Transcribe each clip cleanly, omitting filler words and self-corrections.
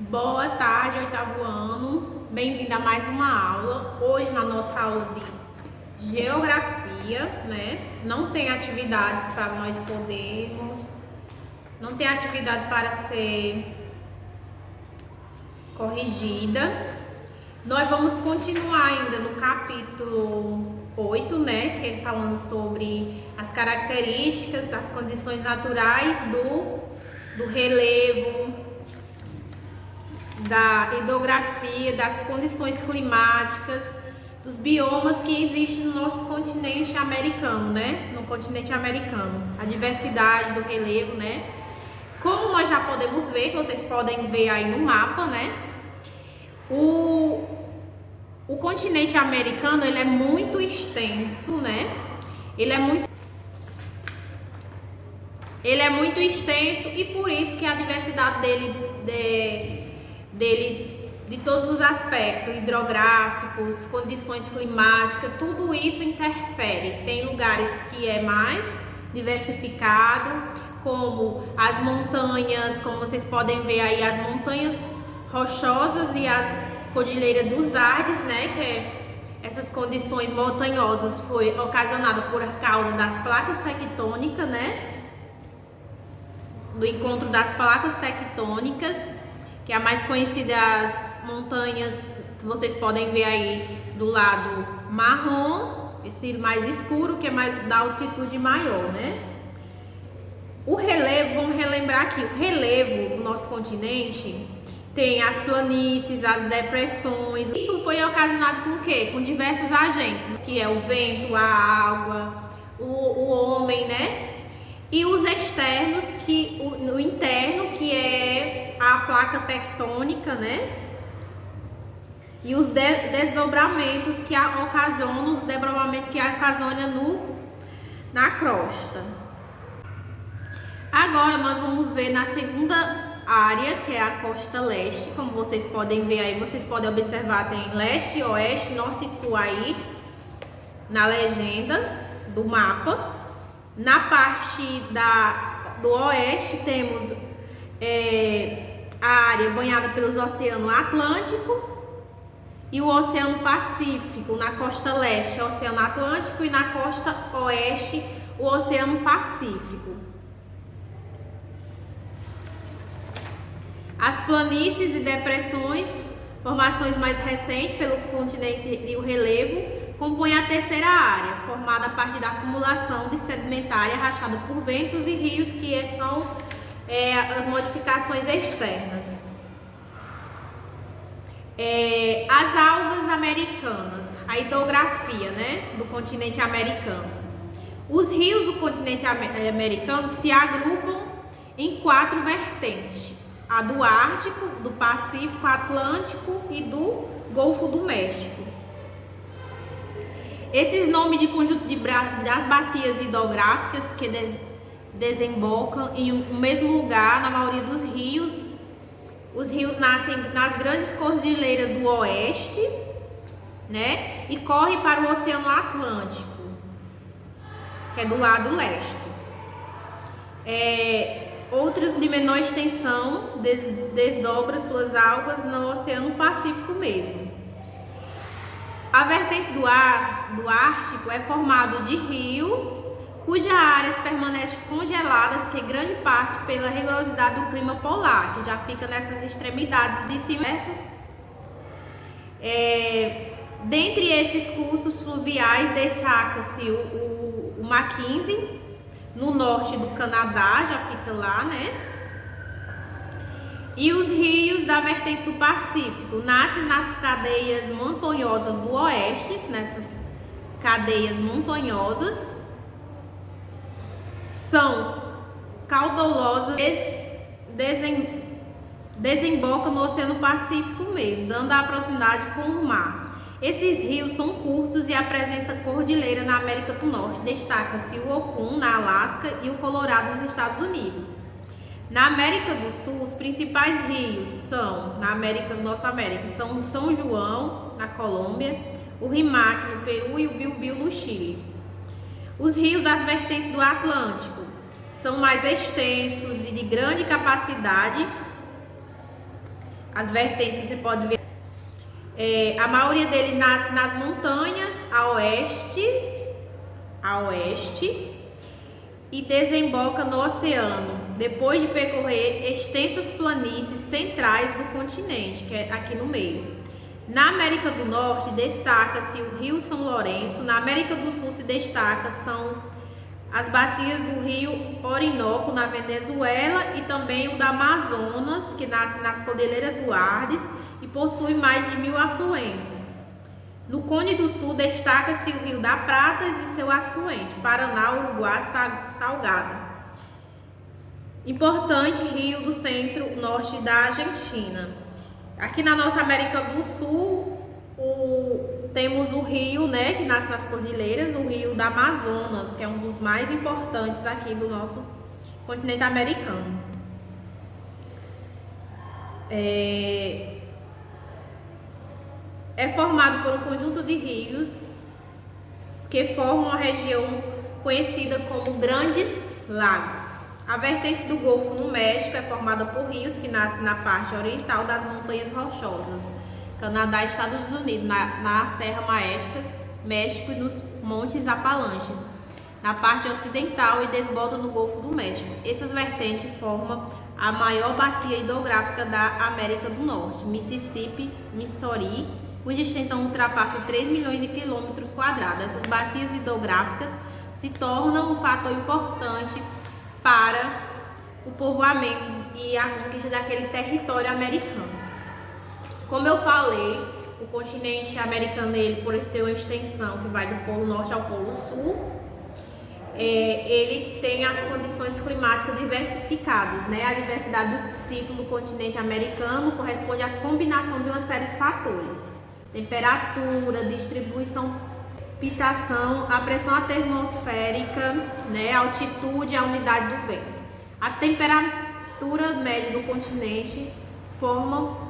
Boa tarde, oitavo ano. Bem-vindo a mais uma aula. Hoje, na nossa aula de geografia, Não tem atividades para nós podermos, não tem atividade para ser corrigida. Nós vamos continuar ainda no capítulo 8, que é falando sobre as características, as condições naturais do relevo, da hidrografia, das condições climáticas, dos biomas que existem no nosso continente americano, No continente americano, a diversidade do relevo, Como nós já podemos ver, que vocês podem ver aí no mapa, O continente americano, ele é muito extenso, Ele é muito extenso e por isso que a diversidade de todos os aspectos hidrográficos, condições climáticas, tudo isso interfere. Tem lugares que é mais diversificado, como as montanhas, como vocês podem ver aí, as montanhas rochosas e as cordilheiras dos Andes, que essas condições montanhosas foi ocasionada por causa das placas tectônicas, do encontro das placas tectônicas, que é a mais conhecida, as montanhas que vocês podem ver aí do lado marrom, esse mais escuro, que é mais da altitude maior, O relevo, vamos relembrar aqui, o relevo do nosso continente tem as planícies, as depressões. Isso foi ocasionado com o quê? Com diversos agentes, que é o vento, a água, o homem, E os externos, o interno, que é a placa tectônica, E os desdobramentos que ocasionam, os desdobramentos que ocasionam na crosta. Agora nós vamos ver na segunda área, que é a costa leste. Como vocês podem ver aí, vocês podem observar, tem leste, oeste, norte e sul aí na legenda do mapa. Na parte do oeste temos a área banhada pelos oceanos Atlântico e o Oceano Pacífico. Na costa leste é o Oceano Atlântico e na costa oeste o Oceano Pacífico. As planícies e depressões, formações mais recentes pelo continente e o relevo, compõe a terceira área, formada a partir da acumulação de sedimentária rachada por ventos e rios, que são as modificações externas. As algas americanas, a hidrografia, do continente americano. Os rios do continente americano se agrupam em 4 vertentes: a do Ártico, do Pacífico, Atlântico e do Golfo do México. Esses nomes de conjunto das bacias hidrográficas que desembocam em um mesmo lugar, na maioria dos rios. Os rios nascem nas grandes cordilheiras do oeste, e correm para o Oceano Atlântico, que é do lado leste. Outros de menor extensão desdobram suas algas no Oceano Pacífico mesmo. A vertente do Ártico é formado de rios cujas áreas permanecem congeladas, que grande parte pela rigorosidade do clima polar, que já fica nessas extremidades de cima, dentre esses cursos fluviais destaca-se o Mackenzie, no norte do Canadá, já fica lá, E os rios da vertente do Pacífico nascem nas cadeias montanhosas do oeste, nessas cadeias montanhosas, são caudalosas, desembocam no Oceano Pacífico mesmo, dando a proximidade com o mar. Esses rios são curtos e a presença cordilheira na América do Norte. Destaca-se o Yukon, na Alasca, e o Colorado, nos Estados Unidos. Na América do Sul, os principais rios são, Norte América, são o São João, na Colômbia, o Rimac, no Peru, e o Biobío, no Chile. Os rios das vertentes do Atlântico são mais extensos e de grande capacidade As vertentes você pode ver. A maioria dele nasce nas montanhas a oeste e desemboca no oceano, depois de percorrer extensas planícies centrais do continente, que é aqui no meio. Na América do Norte destaca-se o Rio São Lourenço, na América do Sul se destaca são as bacias do Rio Orinoco na Venezuela e também o da Amazonas, que nasce nas Cordilheiras do Andes e possui mais de 1000 afluentes. No Cone do Sul destaca-se o Rio da Prata e seu afluente, Paraná, Uruguai, Salgado. Importante rio do centro-norte da Argentina. Aqui na nossa América do Sul, temos o rio, né, que nasce nas cordilheiras, o rio da Amazonas, que é um dos mais importantes daqui do nosso continente americano. É formado por um conjunto de rios que formam a região conhecida como Grandes Lagos. A vertente do Golfo no México é formada por rios que nascem na parte oriental das Montanhas Rochosas, Canadá e Estados Unidos, na Serra Maestra, México e nos Montes Apalaches, na parte ocidental e desbota no Golfo do México. Essas vertentes formam a maior bacia hidrográfica da América do Norte, Mississippi, Missouri, cuja extensão ultrapassa 3 milhões de quilômetros quadrados. Essas bacias hidrográficas se tornam um fator importante para o povoamento e a conquista daquele território americano. Como eu falei, o continente americano, ele, por ter uma extensão que vai do Polo Norte ao Polo Sul, ele tem as condições climáticas diversificadas, né? A diversidade do tipo do continente americano corresponde à combinação de uma série de fatores: temperatura, distribuição, precipitação, a pressão atmosférica, né? A altitude e a umidade do vento. A temperatura média do continente forma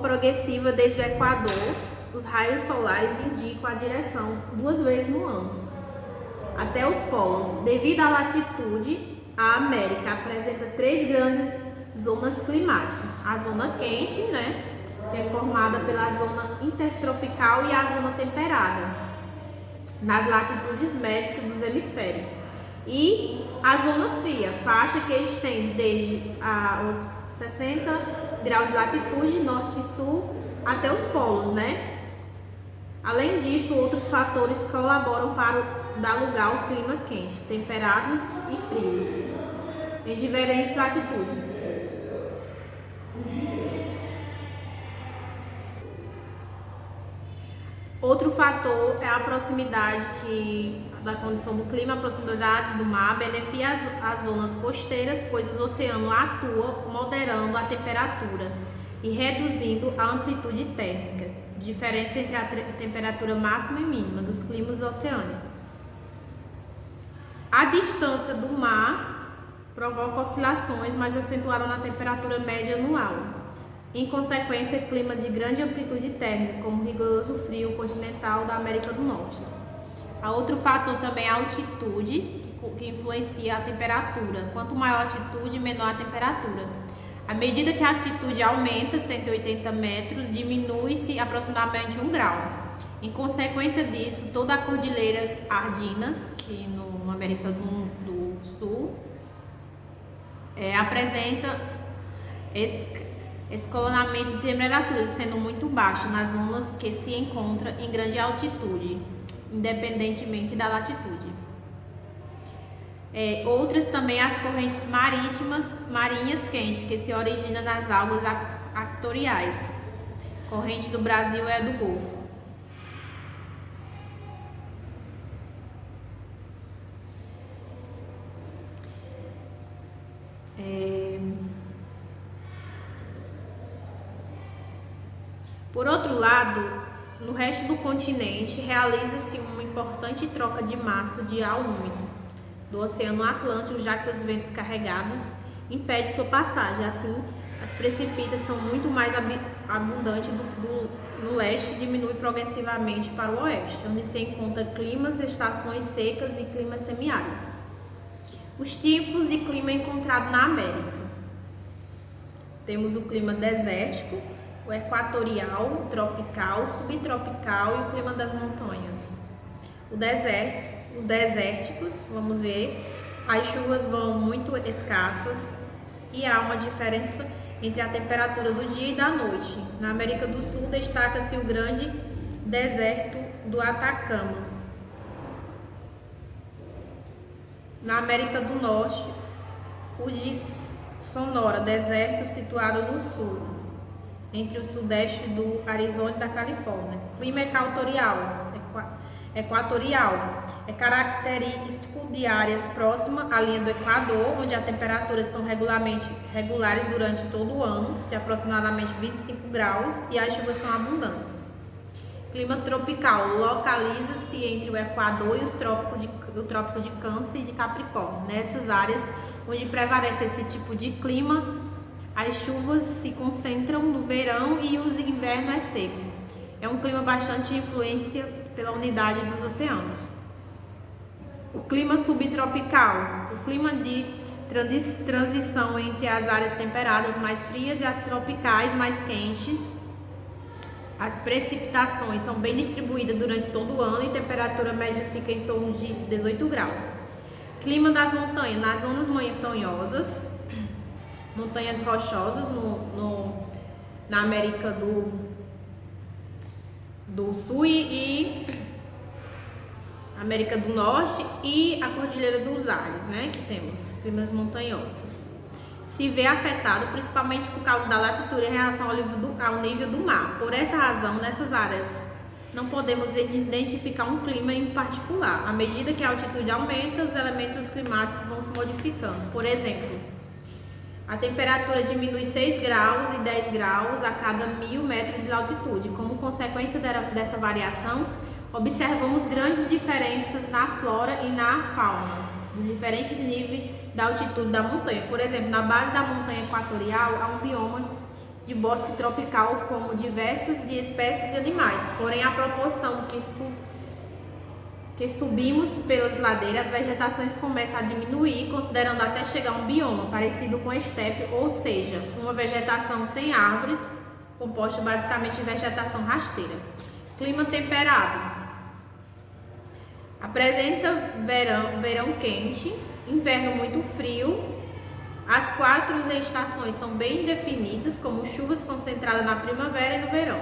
progressiva desde o Equador. Os raios solares indicam a direção 2 vezes no ano até os polos. Devido à latitude, a América apresenta 3 grandes zonas climáticas: a zona quente, né, que é formada pela zona intertropical, e a zona temperada, nas latitudes médias dos hemisférios, e a zona fria, faixa que estende desde os 60 graus de latitude, norte e sul, até os polos, né? Além disso, outros fatores colaboram para dar lugar ao clima quente, temperados e frios, em diferentes latitudes. Outro fator é a proximidade da condição do clima. A proximidade do mar beneficia as zonas costeiras, pois o oceano atua moderando a temperatura e reduzindo a amplitude térmica, diferença entre a temperatura máxima e mínima dos climas oceânicos. A distância do mar provoca oscilações mais acentuadas na temperatura média anual. Em consequência, clima de grande amplitude térmica, como o rigoroso frio continental da América do Norte. Há outro fator também é a altitude, que influencia a temperatura. Quanto maior a altitude, menor a temperatura. À medida que a altitude aumenta, 180 metros, diminui-se aproximadamente 1 grau. Em consequência disso, toda a cordilheira Ardinas, que na América do Sul, apresenta escalonamento de temperaturas, sendo muito baixo nas zonas que se encontram em grande altitude, independentemente da latitude. Outras também as correntes marinhas quentes, que se originam nas águas equatoriais. Corrente do Brasil é a do Golfo. Por outro lado, no resto do continente, realiza-se uma importante troca de massa de ar úmido do Oceano Atlântico, já que os ventos carregados impedem sua passagem. Assim, as precipitações são muito mais abundantes no leste e diminuem progressivamente para o oeste, onde se encontra climas, estações secas e climas semiáridos. Os tipos de clima encontrados na América. Temos o clima desértico, o equatorial, o tropical, o subtropical e o clima das montanhas. Os desérticos, vamos ver, as chuvas vão muito escassas e há uma diferença entre a temperatura do dia e da noite. Na América do Sul destaca-se o grande deserto do Atacama. Na América do Norte, o de Sonora, deserto situado no sul, entre o sudeste do Arizona e da Califórnia. Clima equatorial é característico de áreas próximas à linha do Equador, onde as temperaturas são regulares durante todo o ano, de aproximadamente 25 graus, e as chuvas são abundantes. Clima tropical localiza-se entre o Equador e o Trópico de Câncer e de Capricórnio. Nessas áreas onde prevalece esse tipo de clima, as chuvas se concentram no verão e o inverno é seco. É um clima bastante influência pela unidade dos oceanos. O clima subtropical, o clima de transição entre as áreas temperadas mais frias e as tropicais mais quentes. As precipitações são bem distribuídas durante todo o ano e a temperatura média fica em torno de 18 graus. Clima das montanhas, nas zonas montanhosas, montanhas rochosas na América do Sul e América do Norte e a Cordilheira dos Andes, né, que temos climas montanhosos. Se vê afetado principalmente por causa da latitude em relação ao nível do mar. Por essa razão, nessas áreas não podemos identificar um clima em particular. À medida que a altitude aumenta, os elementos climáticos vão se modificando. Por exemplo, a temperatura diminui 6 graus e 10 graus a cada 1000 metros de altitude. Como consequência dessa variação, observamos grandes diferenças na flora e na fauna, dos diferentes níveis da altitude da montanha. Por exemplo, na base da montanha equatorial há um bioma de bosque tropical com diversas de espécies de animais. Porém, à proporção que subimos pelas ladeiras, as vegetações começam a diminuir, considerando até chegar a um bioma parecido com a estepe, ou seja, uma vegetação sem árvores, composta basicamente de vegetação rasteira. Clima temperado. Apresenta verão quente, inverno muito frio. As 4 estações são bem definidas, como chuvas concentradas na primavera e no verão.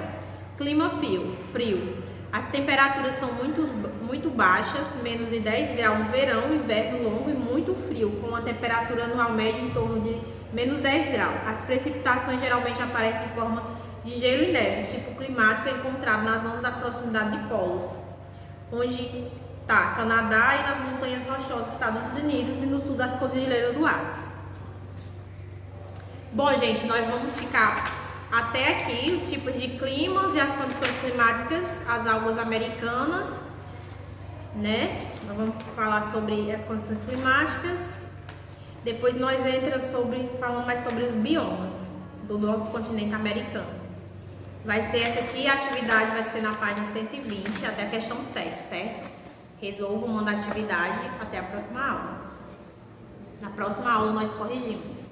Clima frio. As temperaturas são muito baixas, menos de 10 graus no verão, inverno longo e muito frio, com a temperatura anual média em torno de menos 10 graus. As precipitações geralmente aparecem em forma de gelo e neve, tipo climático encontrado na zona das proximidades de polos, onde está Canadá e nas montanhas rochosas dos Estados Unidos e no sul das Cordilheiras do Andes. Bom, gente, nós vamos ficar até aqui os tipos de climas e as condições climáticas, as algas americanas, né? Nós vamos falar sobre as condições climáticas. Depois nós falando mais sobre os biomas do nosso continente americano. Vai ser essa aqui, a atividade vai ser na página 120 até a questão 7, certo? Resolvo, manda a atividade até a próxima aula. Na próxima aula nós corrigimos.